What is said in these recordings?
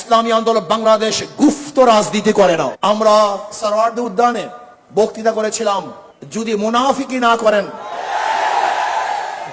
ইসলামী আন্দোলন বাংলাদেশ গুপ্ত রাজনীতি করে না। আমরা সরওয়ার্দী উদ্যানে বক্তৃতা করেছিলাম, যদি মুনাফিকি না করেন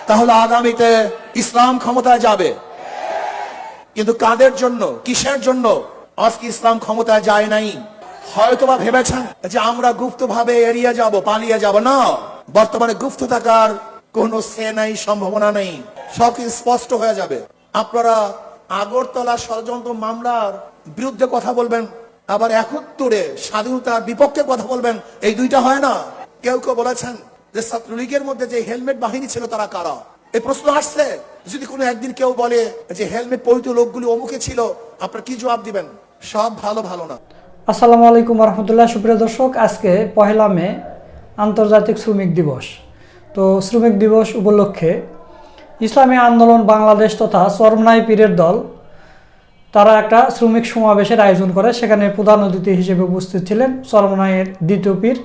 তাহলে আগামীতে ইসলাম ক্ষমতায় যাবে। কিন্তু কাদের জন্য, কিসের জন্য আজকে ইসলাম ক্ষমতায় যায় নাই? হয়তোবা ভেবেছেন যে আমরা গুপ্ত ভাবে এড়িয়ে যাব, পালিয়ে যাব। না, বর্তমানে গুপ্ত থাকার কোনো সে নাই, সম্ভাবনা নেই। সবকিছু স্পষ্ট হয়ে যাবে। আপনারা আগরতলা ষড়যন্ত্র মামলার বিরুদ্ধে কথা বলবেন, আবার 71-এ স্বাধীনতার বিপক্ষে কথা বলবেন, এই দুইটা হয় না। কেউ কেউ বলেছেন যে ছাত্রলীগের মধ্যে যে হেলমেট বাহিনী ছিল তারা কারা? এই প্রশ্ন আসছে। যদি কোনো একদিন কেউ বলে যে হেলমেট পরিহিত লোকগুলি অমুকে ছিল, আপনারা কি জবাব দিবেন? সব ভালো ভালো না। আসসালামু আলাইকুম রহমতুল্লাহ। সুপ্রিয় দর্শক, আজকে 1 মে আন্তর্জাতিক শ্রমিক দিবস। তো শ্রমিক দিবস উপলক্ষে ইসলামী আন্দোলন বাংলাদেশ তথা চরমনাই পীরের দল তারা একটা শ্রমিক সমাবেশের আয়োজন করে। সেখানে প্রধান অতিথি হিসেবে উপস্থিত ছিলেন চরমনাইয়ের দ্বিতীয় পীর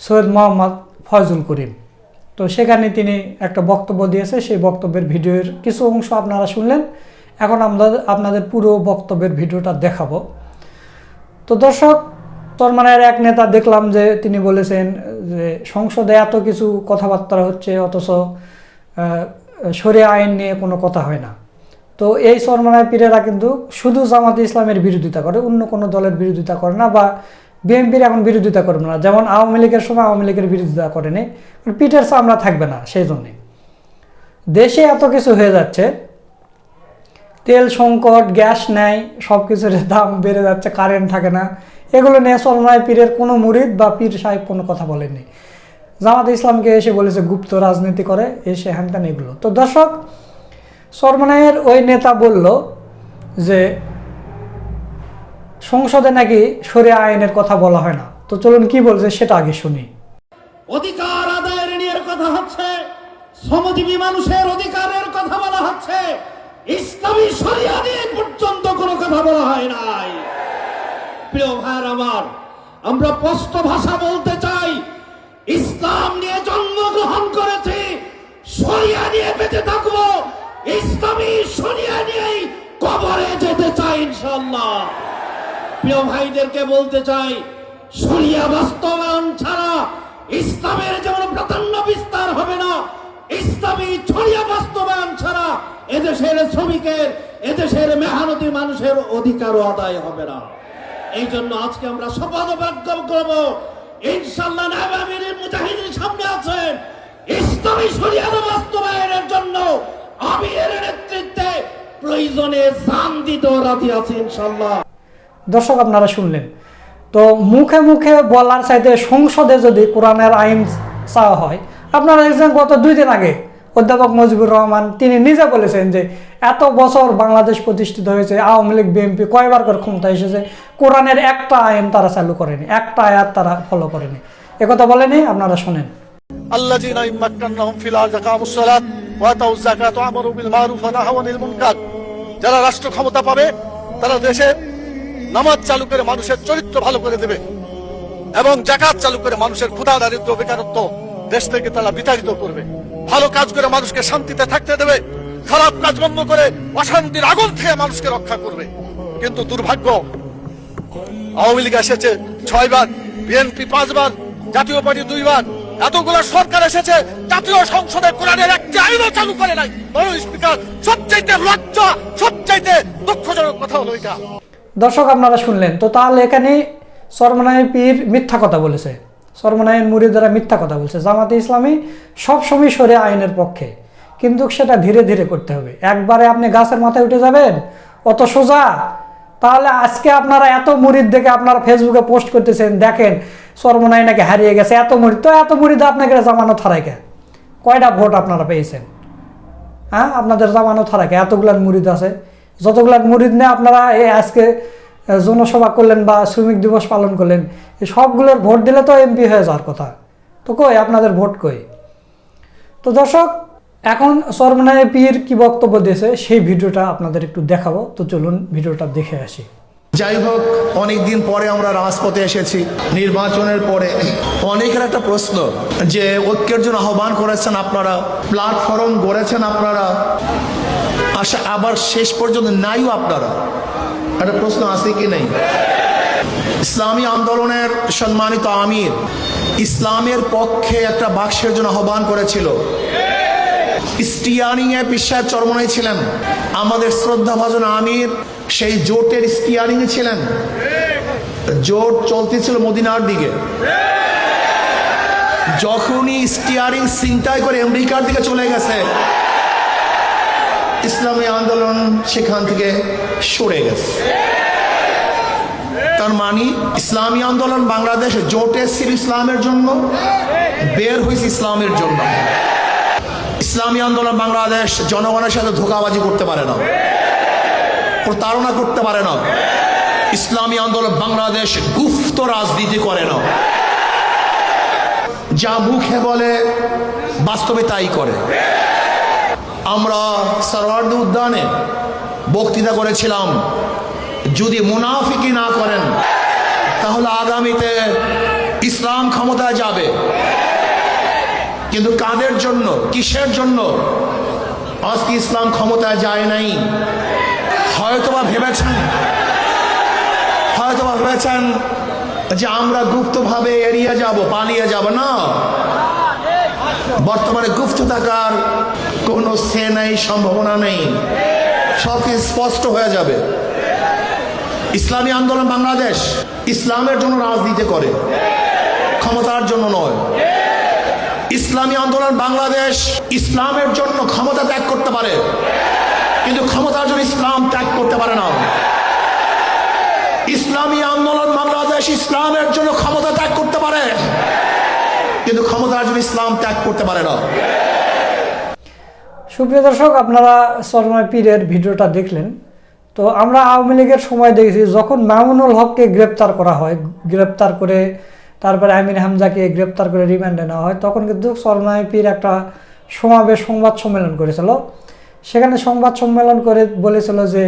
সৈয়দ মোহাম্মদ ফয়জুল করিম। তো সেখানে তিনি একটা বক্তব্য দিয়েছে, সেই বক্তব্যের ভিডিওর কিছু অংশ আপনারা শুনলেন। এখন আমরা আপনাদের পুরো বক্তব্যের ভিডিওটা দেখাবো। তো দর্শক, চরমনাইয়ের এক নেতা দেখলাম যে তিনি বলেছেন যে সংসদে এত কিছু কথাবার্তা হচ্ছে, অথচ শরিয়া আইন নিয়ে কোনো কথা হয় না। তো এই চরমনাই পীরেরা কিন্তু শুধু জামাতে ইসলামের বিরোধিতা করে, অন্য কোনো দলের বিরোধিতা করে না, বা বিএনপির এখন বিরোধিতা করবে না। যেমন আওয়ামী লীগের সময় আওয়ামী লীগের বিরোধিতা করেনি, পিঠের চামড়া থাকবে না। সেই জন্যে দেশে এত কিছু হয়ে যাচ্ছে, তেল সংকট, গ্যাস নেই, সব কিছুর দাম বেড়ে যাচ্ছে, কারেন্ট থাকে না। এগুলো নিয়ে চরমনাই পীরের কোনো মুরিদ বা পীর সাহেব কোনো কথা বলেননি। জামাতে ইসলামকে এসে বলেছে গুপ্ত রাজনীতি করে, এসে হ্যানত্যান এগুলো। তো দর্শক, চরমনাইয়ের ওই নেতা বলল যে সংসদে নাকি শরিয়া আইনের কথা বলা হয় না। তো চলুন কি বলছে সেটা আগে শুনি। অধিকার আদায়ের নিয়ে কথা হচ্ছে, শ্রমজীবী মানুষের অধিকারের কথা বলা হচ্ছে, ইসলামী শরিয়া নিয়ে পর্যন্ত কোনো কথা বলা হয় নাই। প্রিয় ভাইয়ের আমার, আমরা স্পষ্ট ভাষা বলতে চাই, ইসলাম নিয়ে জন্মগ্রহণ করেছি, শরিয়া নিয়ে বেঁচে থাকবো, ইসলামী শরিয়া নিয়েই কবরে যেতে চাই ইনশাআল্লাহ। প্রিয় ভাইদেরকে বলতে চাই, শরিয়া বাস্তবায়ন ছাড়া ইসলামের যেমন প্রাধান্য বিস্তার হবে না, ইসলামী শরিয়া বাস্তবায়ন ছাড়া এদেশের শ্রমিকের, এদেশের মেহনতি মানুষের অধিকারও আদায় হবে না। এই জন্য আজকে আমরা শপথ বাক্য করব, ইনশাআল্লাহ নায়েব আমিরের মুজাহিদের সামনে আছেন, ইসলামী শরিয়া বাস্তবায়নের জন্য আমিরের নেতৃত্বে প্রয়োজনে জান দিতেও রাজি আছে ইনশাআল্লাহ। দর্শক, আপনারা শুনলেন। তো মুখে মুখে বলার চাইতে সংসদে যদি কোরআনের আইন চাওয়া হয়, আপনারা দেখছেন গত 2 দিন আগে অধ্যাপক মুজিবুর রহমান তিনি নিজে বলেছেন যে এত বছর বাংলাদেশ প্রতিষ্ঠিত হয়েছে, আওয়ামী লীগ বিএনপি কয়বার করে ক্ষমতা এসেছে, কোরআনের একটা আইন তারা চালু করেনি, একটা আয়াত তারা ফলো করেনি। একথা বলেনি? আপনারা শোনেন। আল্লাযীনা ইম্মাক্কানাহুম ফিল আরদি আকামুস সালাত ওয়া আতাউয যাকাত ওয়া আমারু বিল মারুফ ওয়া নাহাউ আনিল মুনকার। যারা রাষ্ট্র ক্ষমতা পাবে তারা দেশে নামাজ চালু করে মানুষের চরিত্র ভালো করে দেবে এবং যাকাত চালু করে মানুষের ক্ষুধা, দারিদ্র্য, বেকারত্ব দেশ থেকে তারা বিতাড়িত করবে। ভালো কাজ করে মানুষকে শান্তিতে থাকতে দেবে, খারাপ কাজ বন্ধ করে অশান্তির আগুন থেকে মানুষকে রক্ষা করবে। কিন্তু দুর্ভাগ্য, আওয়ামী লীগ এসেছে 6 বার, বিএনপি 5 বার, জাতীয় পার্টি 2 বার, এতগুলো সরকার এসেছে, জাতীয় সংসদে কোরআনের একটি আইনও চালু করে নাই। স্পিকার, সবচাইতে লজ্জা, সবচাইতে দুঃখজনক কথা হলো এটা। দর্শক, আপনারা শুনলেন। তো তাহলে এখানে চরমনাই পীর মিথ্যা কথা বলেছে, চরমনাইয়ের মুরিদরা মিথ্যা কথা বলছে। জামাতে ইসলামী সবসময় শরিয়া আইনের পক্ষে, কিন্তু সেটা ধীরে ধীরে করতে হবে। একবারে আপনি গাছের মাথায় উঠে যাবেন অত সোজা? তাহলে আজকে আপনারা এত মুরিদ দেখে আপনারা ফেসবুকে পোস্ট করতেছেন, দেখেন চরমনাই নাকি হারিয়ে গেছে, এত মুরিদ। তো এত মুরিদ আপনাকে জামানত হারাইকে কয়টা ভোট আপনারা পেয়েছেন? হ্যাঁ, আপনাদের জামানত হারাইকে এতগুলান মুরিদ আছে। যতগুলান মুরিদ নিয়ে আপনারা আজকে জনসভা করলেন বা শ্রমিক দিবস পালন করলেন, এই সবগুলোর ভোট দিলে তো এমপি হয়ে যাওয়ার কথা। তো কই আপনাদের ভোট কই? তো দর্শক, এখন চরমনাই পীর কি বক্তব্য দিয়েছে সেই ভিডিওটা আপনাদের একটু দেখাবো। তো চলুন ভিডিওটা দেখে আসি। যাই হোক, অনেকদিন পরে আমরা রাজপথে এসেছি, নির্বাচনের পরে। অনেকের একটা প্রশ্ন যে ঐক্যের জন্য আহ্বান করেছেন আপনারা, প্ল্যাটফর্ম গড়েছেন আপনারা, আবার শেষ পর্যন্ত নাইও আপনারা। একটা প্রশ্ন আছে কি নেই? ইসলামী আন্দোলনের সম্মানিত আমির ইসলামের পক্ষে একটা বাক্সের জন্য আহ্বান করেছিল। স্টিয়ারিং এ পিসাব চরমনাই ছিলেন আমাদের শ্রদ্ধাভাজন আমির, সেই জোটের স্টিয়ারিং এ ছিলেন। জোট চলতেছিল মদিনার দিকে, যখনই স্টিয়ারিং ছিনতাই করে আমেরিকার দিকে চলে গেছে, ইসলামী আন্দোলন সেখান থেকে সরে গেছে। তার মানে ইসলামী আন্দোলন বাংলাদেশ জোটে ছিল ইসলামের জন্য, বের হয়েছে ইসলামের জন্য। ইসলামী আন্দোলন বাংলাদেশ জনগণের সাথে ধোঁকাবাজি করতে পারে না, প্রতারণা করতে পারে না। ইসলামী আন্দোলন বাংলাদেশ গুপ্ত রাজনীতি করে না, যা মুখে বলে বাস্তবে তাই করে। আমরা সরওয়ার্দী উদ্যানে বক্তৃতা করেছিলাম, যদি মুনাফিকি না করেন তাহলে আগামীতে ইসলাম ক্ষমতায় যাবে। কিন্তু কাদের জন্য, কিসের জন্য আজকে ইসলাম ক্ষমতায় যায় নাই? হয়তোবা ভেবেছেন যে আমরা গুপ্তভাবে এড়িয়ে যাব, পালিয়ে যাব। না, বর্তমানে গুপ্ত থাকার কোনো সে নেই, সম্ভাবনা নেই, সব স্পষ্ট হয়ে যাবে। ইসলামী আন্দোলন বাংলাদেশ ইসলামের জন্য রাজনীতি করে, ক্ষমতার জন্য নয়। ইসলামী আন্দোলন বাংলাদেশ ইসলামের জন্য ক্ষমতা ত্যাগ করতে পারে, কিন্তু ক্ষমতার জন্য ইসলাম ত্যাগ করতে পারে না। ইসলামী আন্দোলন বাংলাদেশ ইসলামের জন্য ক্ষমতা ত্যাগ করতে পারে, কিন্তু ক্ষমতার জন্য ইসলাম ত্যাগ করতে পারে না। সুপ্রিয় দর্শক, আপনারা চরমনাই পীরের ভিডিওটা দেখলেন। তো আমরা আওয়ামী লীগের সময় দেখেছি, যখন মামুনুল হককে গ্রেপ্তার করা হয়, গ্রেপ্তার করে তারপরে আমির হামজাকে গ্রেপ্তার করে রিমান্ডে নেওয়া হয়, তখন কিন্তু চরমনাই পীর একটা সমাবেশ সংবাদ সম্মেলন করেছিল। সেখানে সংবাদ সম্মেলন করে বলেছিল যে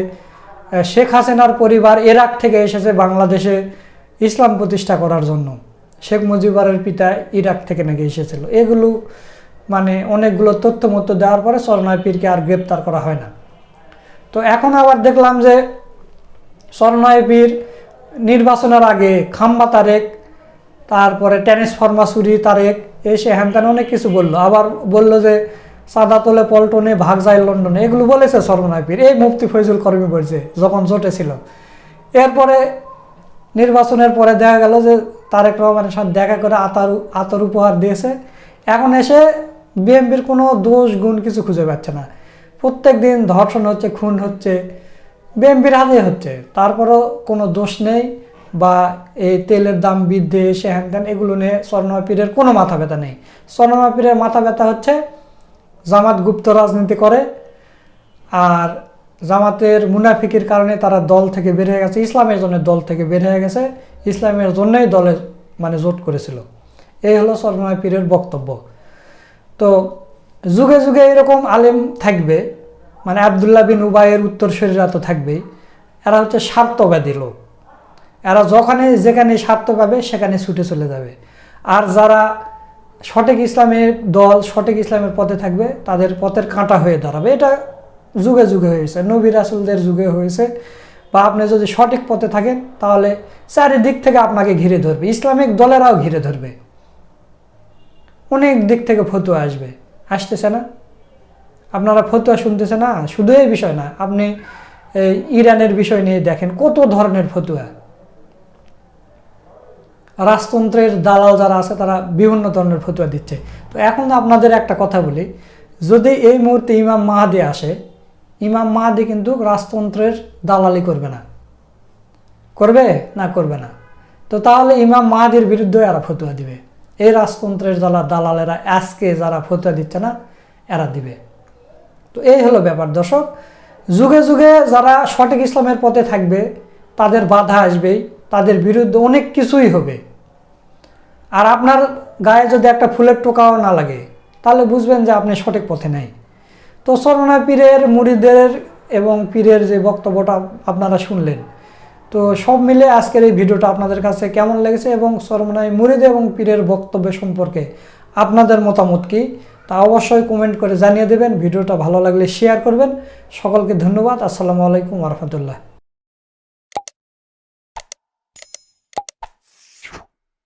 শেখ হাসিনার পরিবার ইরাক থেকে এসেছে বাংলাদেশে ইসলাম প্রতিষ্ঠা করার জন্য। শেখ মুজিবুরের পিতা ইরাক থেকে নাকি এসেছিল। এগুলো মানে অনেকগুলো তথ্য মতো দেওয়ার পরে চরমনাই পীরকে আর গ্রেপ্তার করা হয় না। তো এখন আবার দেখলাম যে চরমনাই পীর নির্বাচনের আগে খাম্বা তারেক, তারপরে ট্রান্সফরমার চুরি তারেক, এসে হ্যানত্যান অনেক কিছু বললো। আবার বললো যে সাদা তোলে পল্টনে, ভাগ যায় লন্ডনে, এগুলো বলেছে চরমনাই পীর। এই মুফতি ফয়জুল করিমি বলছে যখন জোটে ছিল। এরপরে নির্বাচনের পরে দেখা গেল যে তারেক রহমানের সাথে দেখা করে আতর উপহার দিয়েছে। এখন এসে বিএনপির কোনো দোষ গুণ কিছু খুঁজে পাচ্ছে না। প্রত্যেক দিন ধর্ষণ হচ্ছে, খুন হচ্ছে, বিএনপির হাতে হচ্ছে, তারপরও কোনো দোষ নেই। বা এই তেলের দাম বৃদ্ধি, এসে হ্যান ত্যান, এগুলো নিয়ে চরমনাই পীরের কোনো মাথা ব্যথা নেই। চরমনাই পীরের মাথা ব্যথা হচ্ছে জামাত গুপ্ত রাজনীতি করে, আর জামাতের মুনাফিকির কারণে তারা দল থেকে বের হয়ে গেছে, ইসলামের জন্য দল থেকে বের হয়ে গেছে, ইসলামের জন্যই দলে মানে জোট করেছিল। এই হলো চরমনাই পীরের বক্তব্য। তো যুগে যুগে এরকম আলেম থাকবে, মানে আবদুল্লাহ বিন উবাইয়ের উত্তরসূরিরা তো থাকবেই। এরা হচ্ছে স্বার্থবাদী লোক, এরা যেখানে স্বার্থ পাবে সেখানে ছুটে চলে যাবে। আর যারা সঠিক ইসলামের দল, সঠিক ইসলামের পথে থাকবে, তাদের পথের কাঁটা হয়ে দাঁড়াবে। এটা যুগে যুগে হয়েছে, নবী রাসূলদের যুগে হয়েছে। বা আপনি যদি সঠিক পথে থাকেন তাহলে চারিদিক থেকে আপনাকে ঘিরে ধরবে, ইসলামিক দলেরাও ঘিরে ধরবে, অনেক দিক থেকে ফতুয়া আসতেছে না? আপনারা ফতুয়া শুনতেছে না? শুধু এই বিষয় না, আপনি ইরানের বিষয় নিয়ে দেখেন কত ধরনের ফতুয়া। রাজতন্ত্রের দালাল যারা আছে তারা বিভিন্ন ধরনের ফতুয়া দিচ্ছে। তো এখন আপনাদের একটা কথা বলি, যদি এই মুহূর্তে ইমাম মাহাদি আসে, ইমাম মাহাদি কিন্তু রাজতন্ত্রের দালালি করবে না। করবে না? করবে না। তো তাহলে ইমাম মাহাদির বিরুদ্ধে এরা ফতুয়া দিবে। এই রাজতন্ত্রের দালালেরা আজকে যারা ফতুয়া দিচ্ছে না, এরা দিবে। তো এই হলো ব্যাপার দর্শক। যুগে যুগে যারা সঠিক ইসলামের পথে থাকবে তাদের বাধা আসবেই, তাদের বিরুদ্ধে অনেক কিছুই হবে। আর আপনার গায়ে যদি একটা ফুলের টোকাও না লাগে তাহলে বুঝবেন যে আপনি সঠিক পথে নাই। তো চরমনাই পীরের মুরিদের এবং পীরের যে বক্তব্যটা আপনারা শুনলেন, তো সব মিলে আজকের এই ভিডিওটা আপনাদের কাছে কেমন লেগেছে এবং চরমনাই মুরিদ এবং পীরের বক্তব্য সম্পর্কে আপনাদের মতামত কি তা অবশ্যই কমেন্ট করে জানিয়ে দেবেন। ভিডিওটা ভালো লাগলে শেয়ার করবেন। সকলকে ধন্যবাদ। আসসালামু আলাইকুম ওয়া রাহমাতুল্লাহ।